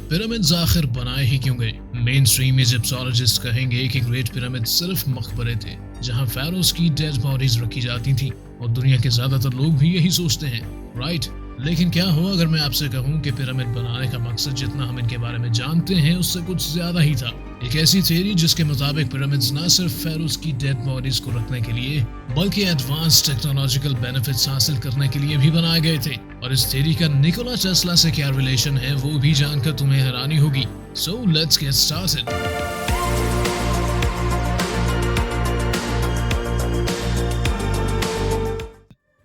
Pyramids आखिर बनाए ही क्यों गए? मेन स्ट्रीम इजिप्टोलॉजिस्ट कहेंगे कि ग्रेट पिरामिड सिर्फ मकबरे थे जहां pharaohs की डेड बॉडीज रखी जाती थी और दुनिया के ज्यादातर लोग भी यही सोचते हैं, राइट? लेकिन क्या हो अगर मैं आपसे कहूं कि पिरामिड बनाने का मकसद जितना हम इनके बारे में जानते हैं उससे कुछ ज्यादा ही था। एक ऐसी थ्योरी जिसके मुताबिक पिरामिड्स न सिर्फ pharaohs की डेड बॉडीज को रखने के लिए बल्कि एडवांस टेक्नोलॉजिकल बेनिफिट्स हासिल करने के लिए भी बनाए गए थे। और इस थ्योरी का निकोला टेस्ला से क्या रिलेशन है वो भी जानकर तुम्हें हैरानी होगी। So let's get started.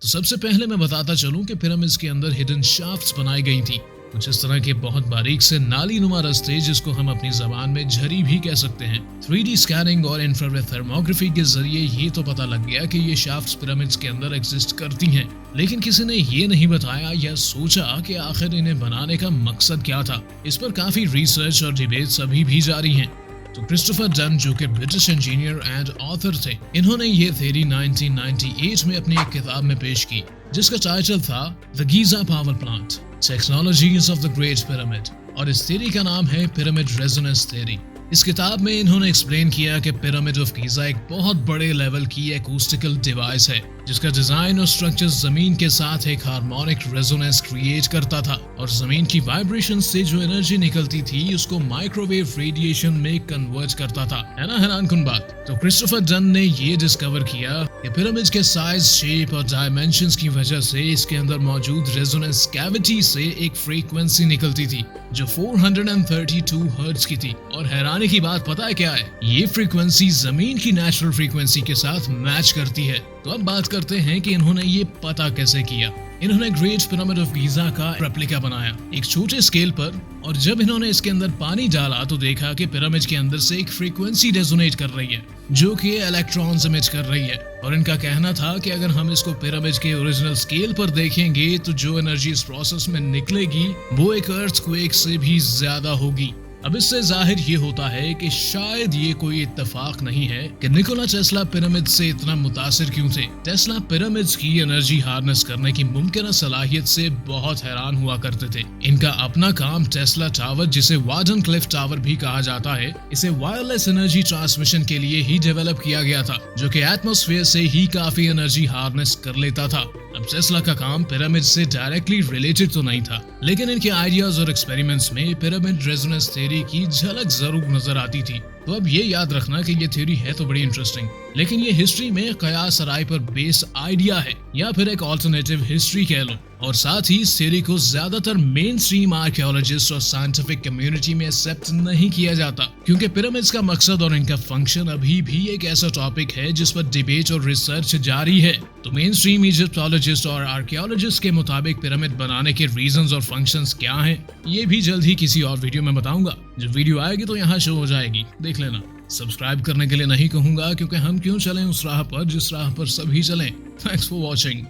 तो सबसे पहले मैं बताता चलूं कि पिरामिड्स के अंदर हिडन शाफ्ट्स बनाई गई थी, कुछ इस तरह के बहुत बारीक से नाली नुमा रास्ते जिसको हम अपनी जबान में झरी भी कह सकते हैं। 3D स्कैनिंग और इंफ्रारेड थर्मोग्राफी के जरिए ये तो पता लग गया कि ये शाफ्ट्स पिरामिड्स के अंदर एग्जिस्ट करती हैं, लेकिन किसी ने ये नहीं बताया या सोचा कि आखिर इन्हें बनाने का मकसद क्या था। इस पर काफी रिसर्च और डिबेट्स अभी भी जारी हैं। तो क्रिस्टोफर डन, जो कि ब्रिटिश इंजीनियर एंड ऑथर थे, इन्होंने ये थ्योरी 1998 में अपनी एक किताब में पेश की जिसका टाइटल था the Giza power plant technologies of the great pyramid, और इस थ्योरी का नाम है पिरामिड रेजोनेंस थ्योरी। इस किताब में इन्होंने एक्सप्लेन किया कि पिरामिड ऑफ गीजा एक बहुत बड़े लेवल की एकूस्टिकल डिवाइस है जिसका डिजाइन और स्ट्रक्चर जमीन के साथ एक हार्मोनिक रेजोनेंस क्रिएट करता था और जमीन की वाइब्रेशन से जो एनर्जी निकलती थी उसको माइक्रोवेव रेडिएशन में कन्वर्ट करता था। है ना हैरानकुन बात? तो क्रिस्टोफर डन ने ये डिस्कवर किया कि पिरामिड के साइज, शेप और डायमेंशंस की वजह से इसके अंदर मौजूद रेजोनेंस कैविटी से एक फ्रीक्वेंसी निकलती थी जो 432 हर्ट्ज की थी। और हैरानी की बात पता है क्या है? ये फ्रीक्वेंसी जमीन की नेचुरल फ्रीक्वेंसी के साथ मैच करती है। तो अब बात करते हैं कि इन्होंने ये पता कैसे किया। इन्होंने ग्रेट पिरामिड ऑफ गीजा का रेप्लिका बनाया एक छोटे स्केल पर, और जब इन्होंने इसके अंदर पानी डाला तो देखा कि पिरामिड के अंदर से एक फ्रीक्वेंसी रेजोनेट कर रही है जो कि इलेक्ट्रॉन्स इमिट कर रही है। और इनका कहना था कि अगर हम इसको पिरामिड के ओरिजिनल स्केल पर देखेंगे तो जो एनर्जी इस प्रोसेस में निकलेगी वो एक अर्थक्वेक से भी ज्यादा होगी। अब इससे जाहिर ये होता है कि शायद ये कोई इत्तेफाक नहीं है कि निकोला टेस्ला पिरामिड से इतना मुतासिर क्यों थे। टेस्ला पिरामिड्स की एनर्जी हार्नेस करने की मुमकिन सलाहियत से बहुत हैरान हुआ करते थे। इनका अपना काम टेस्ला टावर, जिसे वार्डन क्लिफ टावर भी कहा जाता है, इसे वायरलेस एनर्जी ट्रांसमिशन के लिए ही डेवलप किया गया था जो कि एटमॉस्फेयर से ही काफी एनर्जी हार्नेस कर लेता था। अब टेस्ला का काम पिरामिड से डायरेक्टली रिलेटेड तो नहीं था, लेकिन इनके आइडियाज और एक्सपेरिमेंट्स में पिरामिड रेजोनेंस थ्योरी की झलक जरूर नजर आती थी। तो अब ये याद रखना कि ये थ्योरी है तो बड़ी इंटरेस्टिंग, लेकिन ये हिस्ट्री में कयास राय पर बेस्ड आइडिया है या फिर एक ऑल्टरनेटिव हिस्ट्री कह लो। और साथ ही इस थ्योरी को ज्यादातर मेन स्ट्रीम आर्कियोलॉजिस्ट और साइंटिफिक कम्युनिटी में एक्सेप्ट नहीं किया जाता क्योंकि पिरामिड्स का मकसद और इनका फंक्शन अभी भी एक ऐसा टॉपिक है जिस पर डिबेट और रिसर्च जारी है। तो मेन स्ट्रीम इजिप्टोलॉजिस्ट और आर्कियोलॉजिस्ट के मुताबिक पिरामिड बनाने के रीजंस और फंक्शंस क्या हैं, ये भी जल्द ही किसी और वीडियो में बताऊंगा। जब वीडियो आएगी तो यहाँ शो हो जाएगी, देख लेना। सब्सक्राइब करने के लिए नहीं कहूंगा क्योंकि हम क्यों चलें उस राह पर जिस राह पर सभी चलें। Thanks for watching.